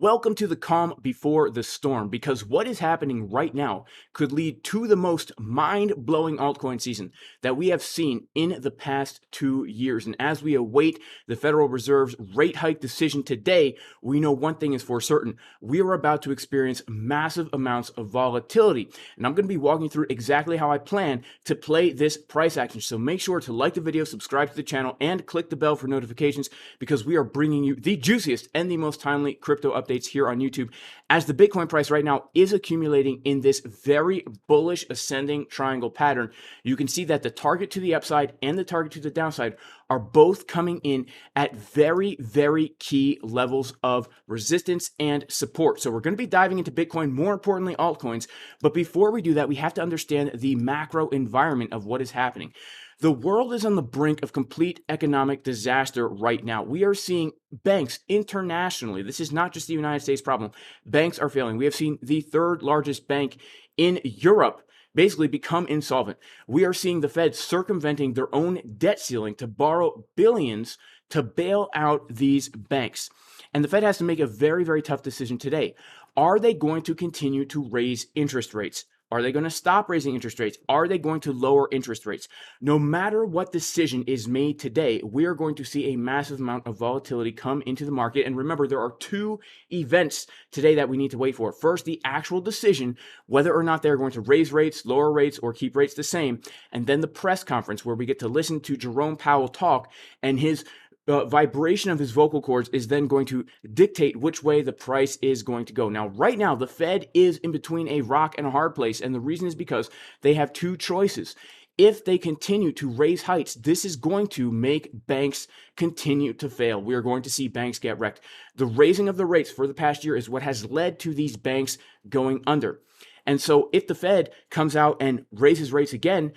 Welcome to the calm before the storm, because what is happening right now could lead to the most mind-blowing altcoin season that we have seen in the past 2 years. And as we await the Federal Reserve's rate hike decision today, we know one thing is for certain. We are about to experience massive amounts of volatility. And I'm going to be walking through exactly how I plan to play this price action. So make sure to like the video, subscribe to the channel, and click the bell for notifications, because we are bringing you the juiciest and the most timely crypto updates here on YouTube, as the Bitcoin price right now is accumulating in this very bullish ascending triangle pattern. You can see that the target to the upside and the target to the downside are both coming in at very, very key levels of resistance and support. So we're going to be diving into Bitcoin, more importantly, altcoins. But before we do that, we have to understand the macro environment of what is happening. The world is on the brink of complete economic disaster right now. We are seeing banks internationally. This is not just the United States problem. Banks are failing. We have seen the third largest bank in Europe basically become insolvent. We are seeing the Fed circumventing their own debt ceiling to borrow billions to bail out these banks. And the Fed has to make a very, very tough decision today. Are they going to continue to raise interest rates? Are they going to stop raising interest rates? Are they going to lower interest rates? No matter what decision is made today, we are going to see a massive amount of volatility come into the market. And remember, there are two events today that we need to wait for. First, the actual decision, whether or not they're going to raise rates, lower rates, or keep rates the same. And then the press conference, where we get to listen to Jerome Powell talk, and his vibration of his vocal cords is then going to dictate which way the price is going to go. Now, right now, the Fed is in between a rock and a hard place, and the reason is because they have two choices. If they continue to raise heights, this is going to make banks continue to fail. We are going to see banks get wrecked. The raising of the rates for the past year is what has led to these banks going under. And so if the Fed comes out and raises rates again,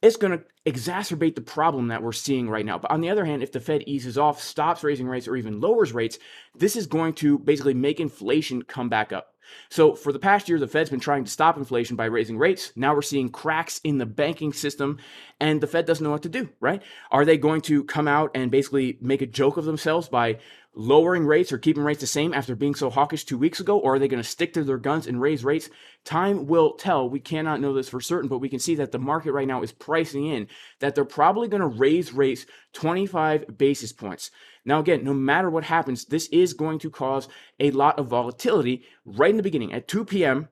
it's going to exacerbate the problem that we're seeing right now. But on the other hand, if the Fed eases off, stops raising rates, or even lowers rates, this is going to basically make inflation come back up. So for the past year, the Fed's been trying to stop inflation by raising rates. Now we're seeing cracks in the banking system, and the Fed doesn't know what to do, right? Are they going to come out and basically make a joke of themselves by lowering rates or keeping rates the same after being so hawkish 2 weeks ago? Or are they going to stick to their guns and raise rates? Time will tell. We cannot know this for certain, but we can see that the market right now is pricing in that they're probably going to raise rates 25 basis points. Now, again, no matter what happens, this is going to cause a lot of volatility right in the beginning at 2 p.m.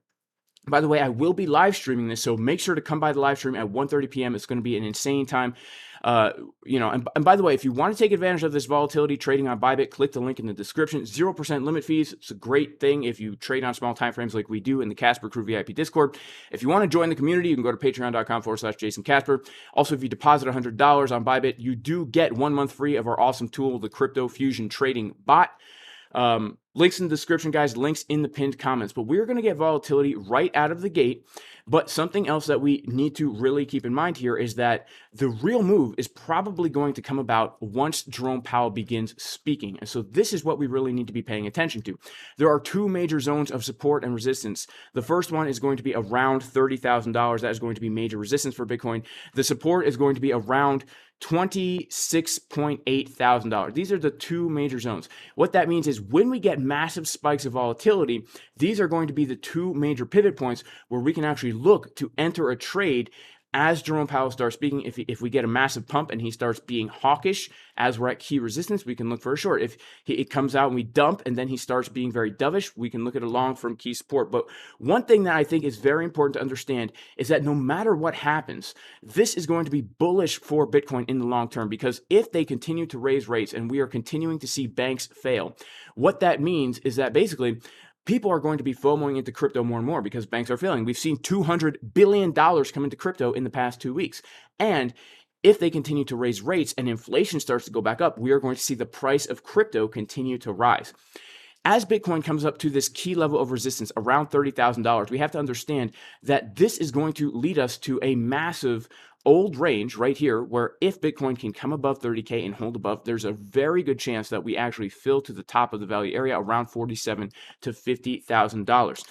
By the way, I will be live streaming this, so make sure to come by the live stream at 1:30 p.m. It's going to be an insane time. And by the way, if you want to take advantage of this volatility trading on ByBit, click the link in the description. 0% limit fees. It's a great thing if you trade on small time frames like we do in the Casper Crew VIP Discord. If you want to join the community, you can go to patreon.com/Jason Casper. Also, if you deposit $100 on ByBit, you do get 1 month free of our awesome tool, the Crypto Fusion Trading Bot. Links in the description, guys, links in the pinned comments. But we're going to get volatility right out of the gate. But something else that we need to really keep in mind here is that the real move is probably going to come about once Jerome Powell begins speaking. And so this is what we really need to be paying attention to. There are two major zones of support and resistance. The first one is going to be around $30,000. That is going to be major resistance for Bitcoin. The support is going to be around $26.8 thousand. These are the two major zones. What that means is when we get massive spikes of volatility, these are going to be the two major pivot points where we can actually look to enter a trade as Jerome Powell starts speaking. If we get a massive pump and he starts being hawkish as we're at key resistance, we can look for a short. If it comes out and we dump and then he starts being very dovish, we can look at a long from key support. But one thing that I think is very important to understand is that no matter what happens, this is going to be bullish for Bitcoin in the long term, because if they continue to raise rates and we are continuing to see banks fail, what that means is that basically people are going to be FOMOing into crypto more and more because banks are failing. We've seen $200 billion come into crypto in the past 2 weeks. And if they continue to raise rates and inflation starts to go back up, we are going to see the price of crypto continue to rise. As Bitcoin comes up to this key level of resistance around $30,000, we have to understand that this is going to lead us to a massive old range right here, where if Bitcoin can come above 30K and hold above, there's a very good chance that we actually fill to the top of the value area around $47,000 to $50,000.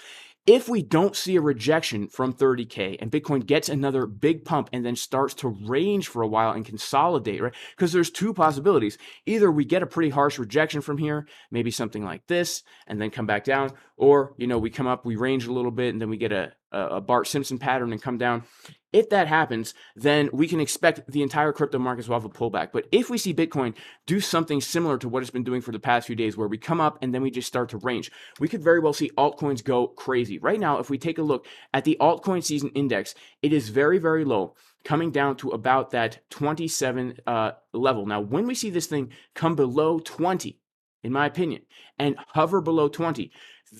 If we don't see a rejection from 30K and Bitcoin gets another big pump and then starts to range for a while and consolidate, right? Because there's two possibilities. Either we get a pretty harsh rejection from here, maybe something like this, and then come back down, or, we come up, we range a little bit, and then we get a Bart Simpson pattern and come down. If that happens, then we can expect the entire crypto markets will have a pullback. But if we see Bitcoin do something similar to what it's been doing for the past few days, where we come up and then we just start to range, we could very well see altcoins go crazy. Right now, if we take a look at the altcoin season index, it is very, very low, coming down to about that 27 level. Now, when we see this thing come below 20, in my opinion, and hover below 20,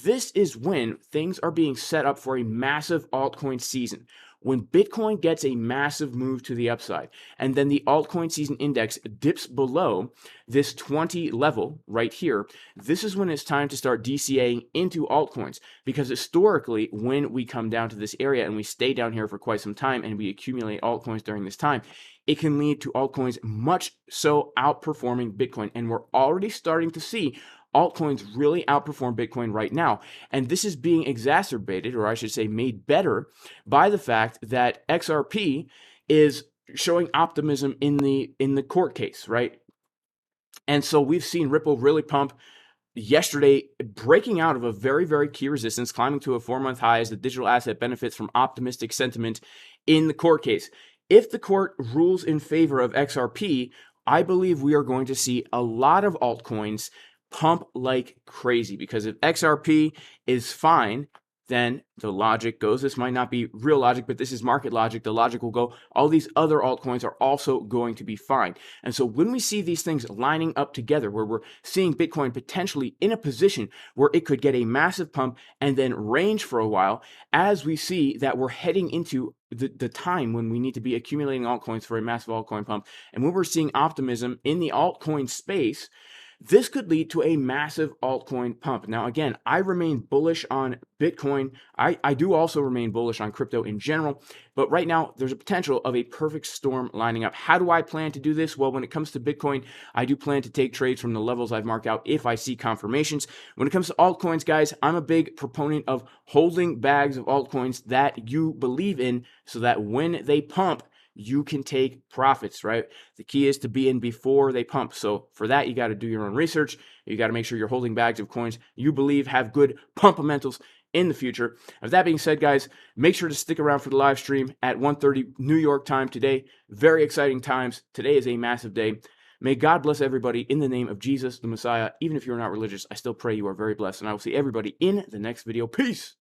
this is when things are being set up for a massive altcoin season. When Bitcoin gets a massive move to the upside, and then the altcoin season index dips below this 20 level right here, this is when it's time to start DCAing into altcoins. Because historically, when we come down to this area and we stay down here for quite some time and we accumulate altcoins during this time, it can lead to altcoins much so outperforming Bitcoin. And we're already starting to see altcoins really outperform Bitcoin right now. And this is being exacerbated, or I should say made better, by the fact that XRP is showing optimism in the court case, right? And so we've seen Ripple really pump yesterday, breaking out of a very, very key resistance, climbing to a 4-month high as the digital asset benefits from optimistic sentiment in the court case. If the court rules in favor of XRP, I believe we are going to see a lot of altcoins pump like crazy, because if XRP is fine, then the logic goes, this might not be real logic, but this is market logic. The logic will go, all these other altcoins are also going to be fine. And so when we see these things lining up together, where we're seeing Bitcoin potentially in a position where it could get a massive pump and then range for a while, as we see that we're heading into the time when we need to be accumulating altcoins for a massive altcoin pump, and when we're seeing optimism in the altcoin space, this could lead to a massive altcoin pump. Now, again, I remain bullish on Bitcoin. I do also remain bullish on crypto in general, but right now there's a potential of a perfect storm lining up. How do I plan to do this? Well, when it comes to Bitcoin, I do plan to take trades from the levels I've marked out if I see confirmations. When it comes to altcoins, guys, I'm a big proponent of holding bags of altcoins that you believe in, so that when they pump, you can take profits, right? The key is to be in before they pump. So for that, you got to do your own research. You got to make sure you're holding bags of coins you believe have good pumpamentals in the future. With that being said, guys, make sure to stick around for the live stream at 1:30 New York time today. Very exciting times. Today is a massive day. May God bless everybody in the name of Jesus, the Messiah. Even if you're not religious, I still pray you are very blessed. And I will see everybody in the next video. Peace.